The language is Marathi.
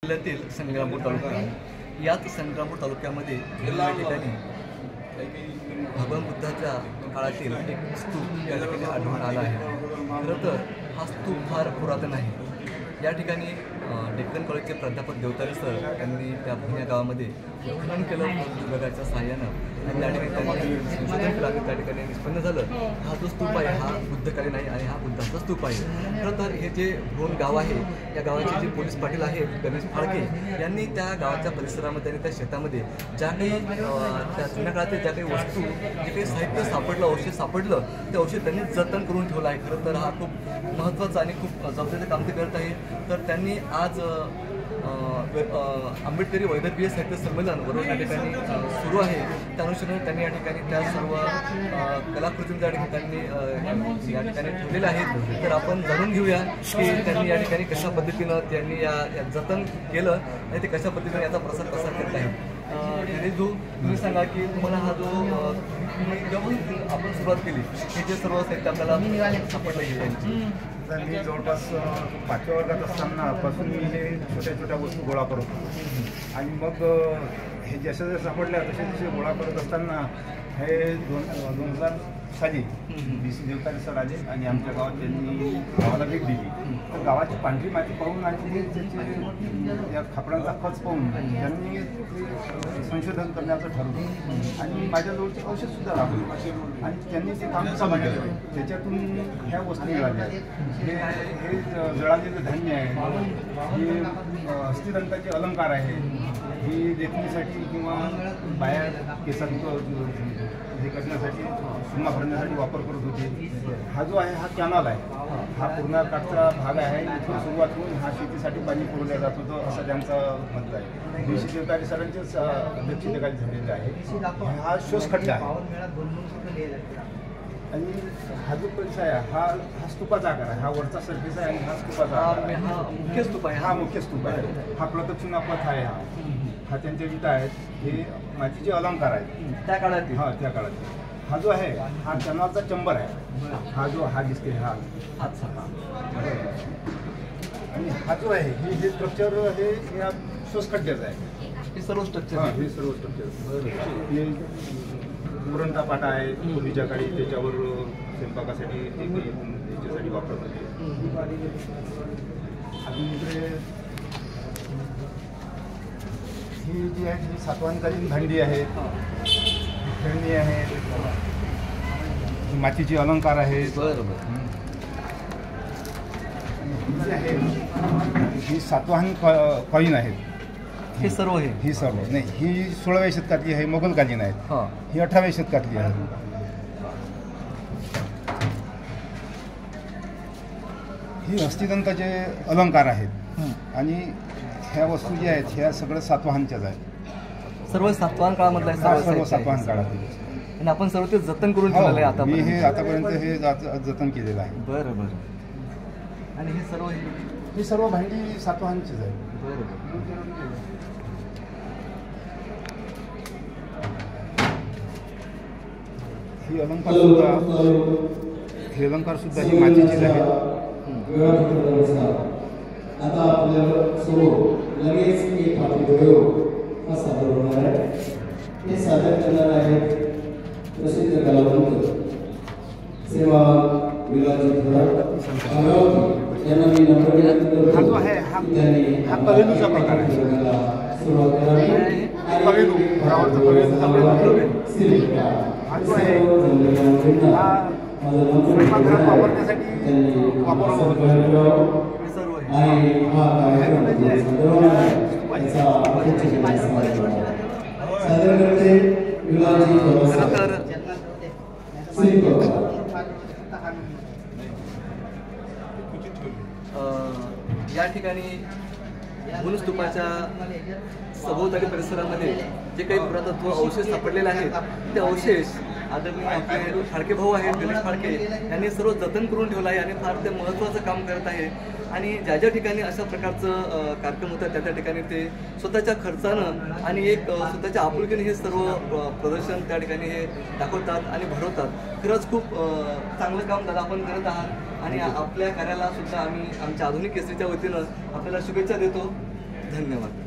जिल्ह्यातील संग्रामपूर तालुका याच संग्रामपूर तालुक्यामध्ये या ठिकाणी भगवान बुद्धाच्या काळातील एक स्तूप या ठिकाणी आढळून आला आहे। खरं तर हा स्तूप फार पुरातन आहे। या ठिकाणी डेक्कन कॉलेजचे प्राध्यापक देवतारी सर यांनी त्या पुण्या गावामध्ये उत्खनन केलं विभागाच्या सहाय्यानं आणि त्या ठिकाणी त्यांनी संशोधन केलं आणि त्या ठिकाणी निष्पन्न झालं हा जो स्तूप आहे हा बुद्धकालीन आहे आणि हा बुद्धाचा स्तूप आहे। खरं तर हे जे भोन गाव आहे या गावाचे जे पोलीस पाटील आहेत गणेश फाळके यांनी त्या गावाच्या परिसरामध्ये आणि त्या शेतामध्ये ज्या काही त्या जुन्या काळातील ज्या काही वस्तू जे काही साहित्य सापडलं औषध सापडलं ते औषध त्यांनी जतन करून ठेवलं आहे। खरं तर हा खूप महत्त्वाचा आणि खूप जबाबदारीचं काम ते करत आहे। तर त्यांनी आज आंबेडकरी वैद्यकीय साहित्य संमेलन बरोबर या ठिकाणी सुरू आहे त्या अनुषंगाने त्यांनी या ठिकाणी त्या सर्व कलाकृतींच्या ठिकाणी या ठिकाणी ठेवलेल्या आहेत। तर आपण जाणून घेऊया की त्यांनी या ठिकाणी कशा पद्धतीनं त्यांनी या जतन केलं आणि ते कशा पद्धतीने याचा प्रसार करत आहेत। गणेश भाऊ तुम्ही सांगा की तुम्हाला हा जो जेव्हा आपण सुरुवात केली हे जे सर्व साहित्य आपल्याला सापडलं यांची मी जवळपास 5व्या वर्गात असताना पासून मी हे छोट्या छोट्या वस्तू गोळा करत होतो आणि मग हे जसे जसे सापडल्या तसे तसे गोळा करत असताना हे 2000 साली BC देवतारी सर आले आणि आमच्या गावात त्यांनी गावाला भेट दिली। तर गावाची पांढरी माती पाहून आणि त्याचे या खापडांचा खच पाहून त्यांनी संशोधन करण्याचं ठरवलं आणि माझ्याजवळचे औषधसुद्धा राबवलं आणि त्यांनी ते काम चालू केलं। त्याच्यातून ह्या वस्तू मिळाल्या। हे जळालेलं धान्य आहे, हे हस्तिदंताचे अलंकार आहे, ही देखणीसाठी किंवा बाहेर केसांचं हे करण्यासाठी सुरमा भरण्यासाठी वापर करत होते। हा जो आहे हा कॅनल आहे, हा पूर्ण काठचा भाग आहे। इथून सुरुवात होऊन हा शेतीसाठी पाणी पुरवलं जात होतं असं त्यांचं म्हणणं आहे। BC देवतारी सरांचेच अध्यक्षतेखाली झालेलं आहे। हा शोषखड्डा आहे आणि हा जो परिसर आहे हा स्तूपाचा आकार आहे। हा वरचा सरफेस आहे आणि हा स्तूपाचा आकार आहे। हा मुख्य स्तूप आहे। हा मुख्य स्तूप आहे। हा प्रदक्षिणा पथ आहे। हा त्यांच्या विटा आहेत, हे मातीचे अलंकार आहेत त्या काळात। हा त्या काळात हा जो आहे हा कॅनलचा चंबर आहे। हा जो हा दिसते हा आणि हा जो आहे हे स्ट्रक्चर हे या शोषखड्ड्याचं आहे। हे सर्व स्ट्रक्चर हे सर्व स्ट्रक्चर हे पुरणचा पाटा आहे पूर्वीच्या काळी त्याच्यावर स्वयंपाकासाठी त्याच्यासाठी वापरत होते। अजून इकडे ही जी आहे ही सातवाहनकालीन भांडी आहे, खेळणी आहे, मातीचे अलंकार आहेत। ही सातवाहन कॉईन आहेत। हे सर्व आहे ही सर्व नाही, ही 16व्या शतकातली आहे, मोगलकालीन आहेत। ही 18व्या शतकातली आहे। ही हस्तिदंताचे अलंकार आहेत आणि ह्या वस्तू ज्या आहेत ह्या सगळं सातवाहनच्याच आहेत। सर्व सातवाहन काळामधलं आहे। सर्व सातवाहन काळातील आणि आपण सर्व ते जतन करून ठेवलेलं आहे आता। मी हे आतापर्यंत हे जतन केलेलं आहे। बरं बरं। आणि ही सर्व भांडी सातवाहनचीच आहे। ही अलंकार सुद्धा ही मातीचीच आहे। आता आपल्या समोर लगेच एक प्रयोग हा सादर होणार आहे। हे सादर करणार आहेत प्रसिद्ध कलावंत सेवा विलाजी यांना मी नम्र विनंती करतो की त्यांनी हा कवेलूचा प्रकार आहे। सुरुवात करावी। कवेलू घरावरचा कवेलूचा प्रकार हा जो आहे हा स्वयंपाकघरात वापरण्यासाठी वापरला जातो आणि हा कार्यक्रम सादर करते विलाजी या ठिकाणी मूल स्तूपाच्या सभोवताली परिसरामध्ये जे काही पुरातत्व अवशेष सापडलेले आहेत ते अवशेष आदरणीय आपले फाळके भाऊ आहेत गणेश फाळके यांनी सर्व जतन करून ठेवलं आहे आणि फार ते महत्त्वाचं काम करत आहे। आणि ज्या ज्या ठिकाणी अशा प्रकारचं कार्यक्रम होतात त्या त्या ठिकाणी ते स्वतःच्या खर्चानं आणि एक स्वतःच्या आपुलकीने हे सर्व प्रदर्शन त्या ठिकाणी हे दाखवतात आणि भरवतात। खरंच खूप चांगलं काम दादा आपण करत आहात आणि आपल्या कार्याला सुद्धा आम्ही आमच्या आधुनिक केसरीच्या वतीनं आपल्याला शुभेच्छा देतो। धन्यवाद.